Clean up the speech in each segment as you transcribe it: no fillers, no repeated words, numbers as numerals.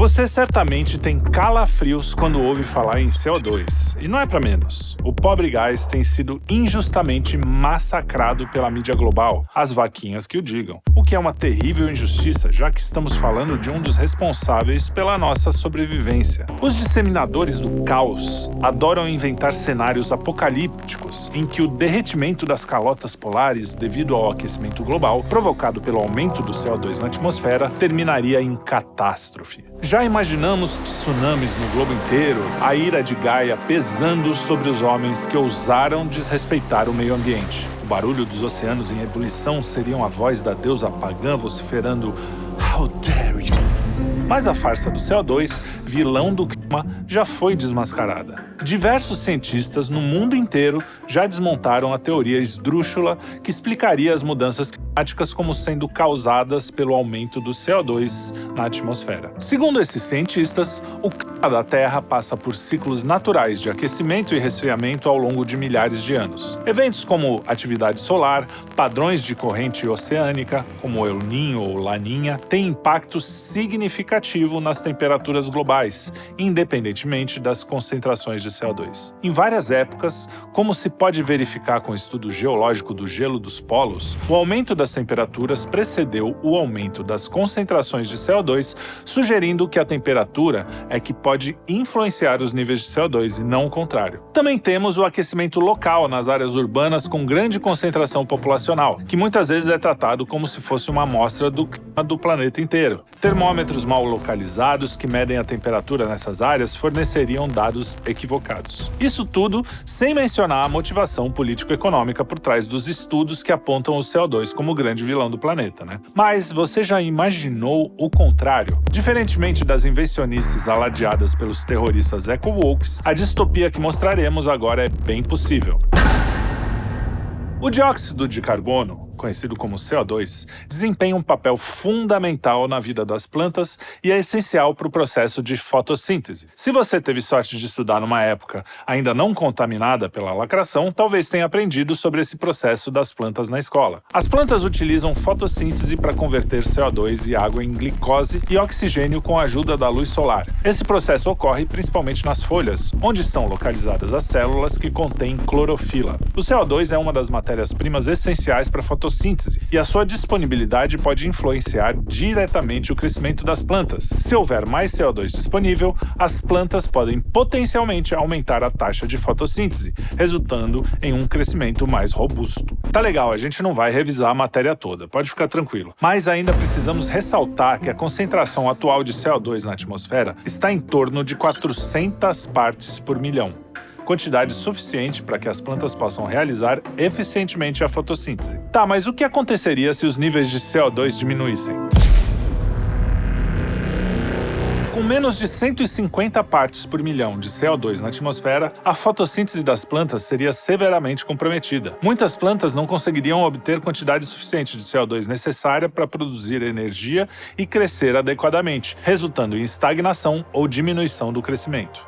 Você certamente tem calafrios quando ouve falar em CO2. E não é pra menos. O pobre gás tem sido injustamente massacrado pela mídia global, as vaquinhas que o digam. O que é uma terrível injustiça, já que estamos falando de um dos responsáveis pela nossa sobrevivência. Os disseminadores do caos adoram inventar cenários apocalípticos em que o derretimento das calotas polares devido ao aquecimento global, provocado pelo aumento do CO2 na atmosfera, terminaria em catástrofe. Já imaginamos tsunamis no globo inteiro, a ira de Gaia pesando sobre os homens que ousaram desrespeitar o meio ambiente. O barulho dos oceanos em ebulição seriam a voz da deusa pagã vociferando "How dare you!". Mas a farsa do CO2, vilão do clima, já foi desmascarada. Diversos cientistas no mundo inteiro já desmontaram a teoria esdrúxula que explicaria as mudanças climáticas como sendo causadas pelo aumento do CO2 na atmosfera. Segundo esses cientistas, o clima da Terra passa por ciclos naturais de aquecimento e resfriamento ao longo de milhares de anos. Eventos como atividade solar, padrões de corrente oceânica, como El Niño ou Laninha, têm impacto significativo nas temperaturas globais, independentemente das concentrações de CO2. Em várias épocas, como se pode verificar com o estudo geológico do gelo dos polos, o aumento das temperaturas precedeu o aumento das concentrações de CO2, sugerindo que a temperatura é que pode influenciar os níveis de CO2 e não o contrário. Também temos o aquecimento local nas áreas urbanas com grande concentração populacional, que muitas vezes é tratado como se fosse uma amostra do clima do planeta inteiro. Termômetros mal localizados que medem a temperatura nessas áreas forneceriam dados equivocados. Isso tudo sem mencionar a motivação político-econômica por trás dos estudos que apontam o CO2 como o grande vilão do planeta, né? Mas você já imaginou o contrário? Diferentemente das invencionices aladeadas pelos terroristas eco-wokes, a distopia que mostraremos agora é bem possível. O dióxido de carbono, conhecido como CO2, desempenha um papel fundamental na vida das plantas e é essencial para o processo de fotossíntese. Se você teve sorte de estudar numa época ainda não contaminada pela lacração, talvez tenha aprendido sobre esse processo das plantas na escola. As plantas utilizam fotossíntese para converter CO2 e água em glicose e oxigênio com a ajuda da luz solar. Esse processo ocorre principalmente nas folhas, onde estão localizadas as células que contêm clorofila. O CO2 é uma das matérias-primas essenciais para a fotossíntese e a sua disponibilidade pode influenciar diretamente o crescimento das plantas. Se houver mais CO2 disponível, as plantas podem potencialmente aumentar a taxa de fotossíntese, resultando em um crescimento mais robusto. Tá legal, a gente não vai revisar a matéria toda, pode ficar tranquilo. Mas ainda precisamos ressaltar que a concentração atual de CO2 na atmosfera está em torno de 400 partes por milhão. Quantidade suficiente para que as plantas possam realizar eficientemente a fotossíntese. Tá, mas o que aconteceria se os níveis de CO2 diminuíssem? Com menos de 150 partes por milhão de CO2 na atmosfera, a fotossíntese das plantas seria severamente comprometida. Muitas plantas não conseguiriam obter quantidade suficiente de CO2 necessária para produzir energia e crescer adequadamente, resultando em estagnação ou diminuição do crescimento.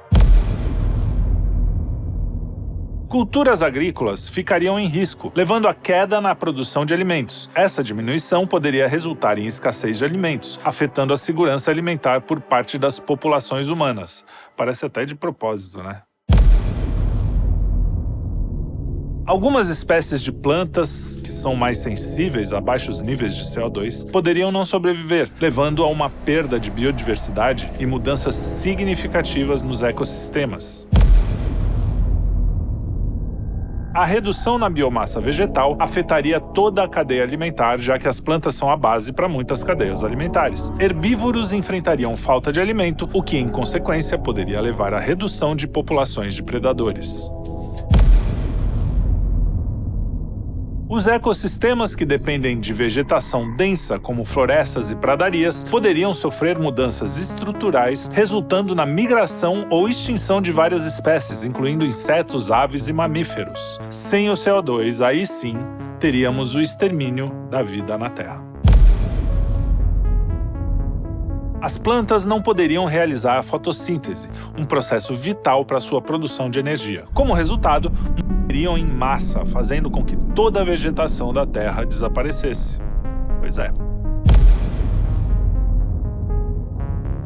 Culturas agrícolas ficariam em risco, levando à queda na produção de alimentos. Essa diminuição poderia resultar em escassez de alimentos, afetando a segurança alimentar por parte das populações humanas. Parece até de propósito, né? Algumas espécies de plantas que são mais sensíveis a baixos níveis de CO2 poderiam não sobreviver, levando a uma perda de biodiversidade e mudanças significativas nos ecossistemas. A redução na biomassa vegetal afetaria toda a cadeia alimentar, já que as plantas são a base para muitas cadeias alimentares. Herbívoros enfrentariam falta de alimento, o que, em consequência, poderia levar à redução de populações de predadores. Os ecossistemas que dependem de vegetação densa, como florestas e pradarias, poderiam sofrer mudanças estruturais, resultando na migração ou extinção de várias espécies, incluindo insetos, aves e mamíferos. Sem o CO2, aí sim, teríamos o extermínio da vida na Terra. As plantas não poderiam realizar a fotossíntese, um processo vital para sua produção de energia. Como resultado, morreriam em massa, fazendo com que toda a vegetação da Terra desaparecesse. Pois é.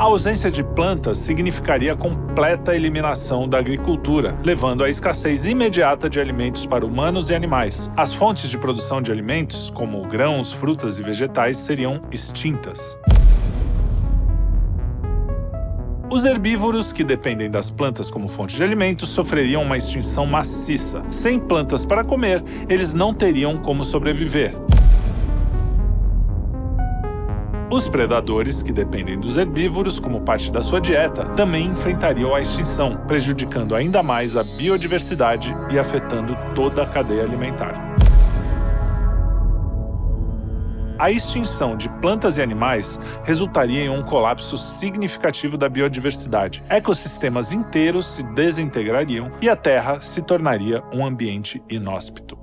A ausência de plantas significaria a completa eliminação da agricultura, levando à escassez imediata de alimentos para humanos e animais. As fontes de produção de alimentos, como grãos, frutas e vegetais, seriam extintas. Os herbívoros, que dependem das plantas como fonte de alimentos, sofreriam uma extinção maciça. Sem plantas para comer, eles não teriam como sobreviver. Os predadores, que dependem dos herbívoros como parte da sua dieta, também enfrentariam a extinção, prejudicando ainda mais a biodiversidade e afetando toda a cadeia alimentar. A extinção de plantas e animais resultaria em um colapso significativo da biodiversidade. Ecossistemas inteiros se desintegrariam e a Terra se tornaria um ambiente inóspito.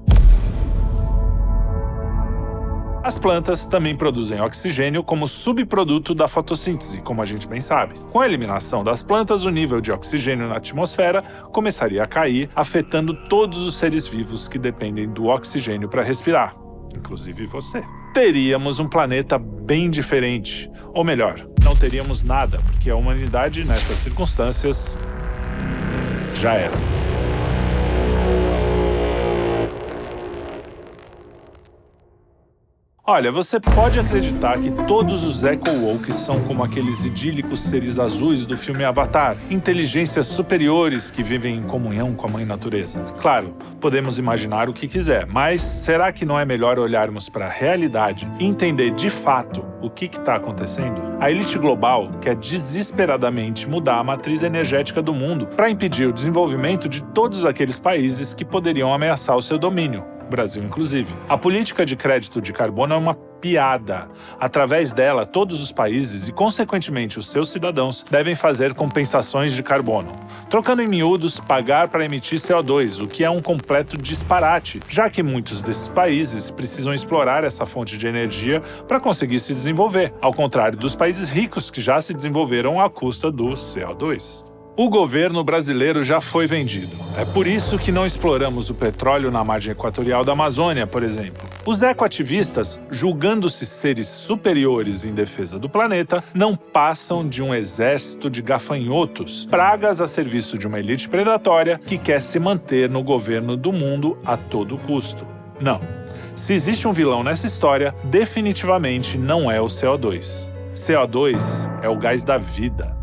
As plantas também produzem oxigênio como subproduto da fotossíntese, como a gente bem sabe. Com a eliminação das plantas, o nível de oxigênio na atmosfera começaria a cair, afetando todos os seres vivos que dependem do oxigênio para respirar, inclusive você. Teríamos um planeta bem diferente. Ou melhor, não teríamos nada, porque a humanidade, nessas circunstâncias, já era. Olha, você pode acreditar que todos os eco-woke são como aqueles idílicos seres azuis do filme Avatar, inteligências superiores que vivem em comunhão com a mãe natureza. Claro, podemos imaginar o que quiser, mas será que não é melhor olharmos para a realidade e entender de fato o que está acontecendo? A elite global quer desesperadamente mudar a matriz energética do mundo para impedir o desenvolvimento de todos aqueles países que poderiam ameaçar o seu domínio. Brasil inclusive. A política de crédito de carbono é uma piada. Através dela, todos os países e, consequentemente, os seus cidadãos devem fazer compensações de carbono. Trocando em miúdos, pagar para emitir CO2, o que é um completo disparate, já que muitos desses países precisam explorar essa fonte de energia para conseguir se desenvolver, ao contrário dos países ricos que já se desenvolveram à custa do CO2. O governo brasileiro já foi vendido. É por isso que não exploramos o petróleo na margem equatorial da Amazônia, por exemplo. Os ecoativistas, julgando-se seres superiores em defesa do planeta, não passam de um exército de gafanhotos, pragas a serviço de uma elite predatória que quer se manter no governo do mundo a todo custo. Não. Se existe um vilão nessa história, definitivamente não é o CO2. CO2 é o gás da vida.